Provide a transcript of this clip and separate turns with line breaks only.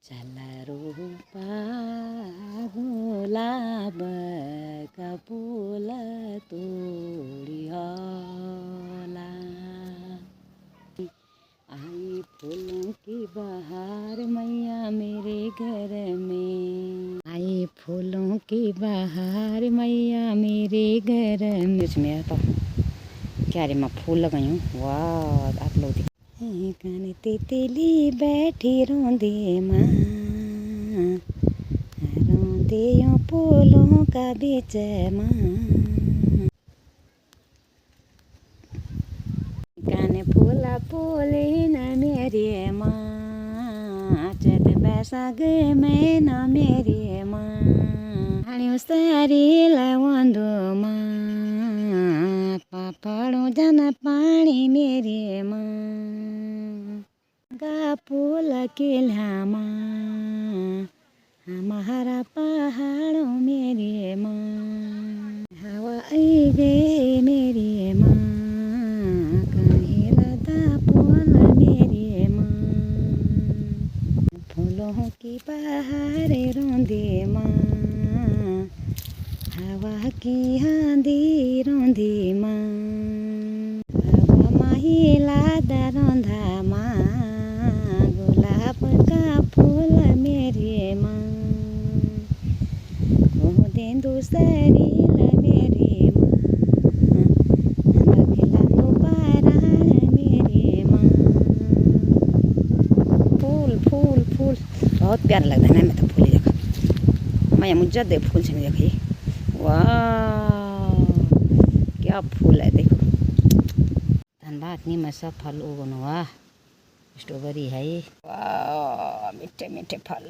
चल रूपा गुलाबका फूल तोडिहला। आई फूलों की बहार मैया मेरे घर में, आई फूलों की बहार मैया मेरे घर में। इसमें तो क्या रे मैं फूल लगाई हूँ। वाह आप लोग कान तितली बैठी रोंदे माँ, रोंदे यूं फूलों का बीच माँ। कान फूला फूले न मेरी माँ, चट बैसाग में न मेरी माँ। हाणियों सारी लवंदो माँ, पापड़ों जन पानी मेरी माँ। गा फूल खिला माँ, हमारा पहाड़ों मेरी माँ। हवा आई गई मेरी माँ, कहीं लता फूल मेरी माँ। फूलों की बहार रोंदे माँ, हवा की आंधी रोंदी माँ। हवा महिला दरोंधा माँ, गुलाब का फूल मेरी माँ। खोदेंदु शरीर मेरी माँ, बखलांदु पाराण मेरी माँ। फूल फूल फूल बहुत प्यारा लगता है ना। मैं तो फूल ही देखा मैं मुझे दे फूल से नहीं देखी। वाह क्या फूल है देखो। धनबाद नहीं मैं सब फल उगन हुआ। स्ट्रॉबेरी है। वाह मीठे मीठे फल।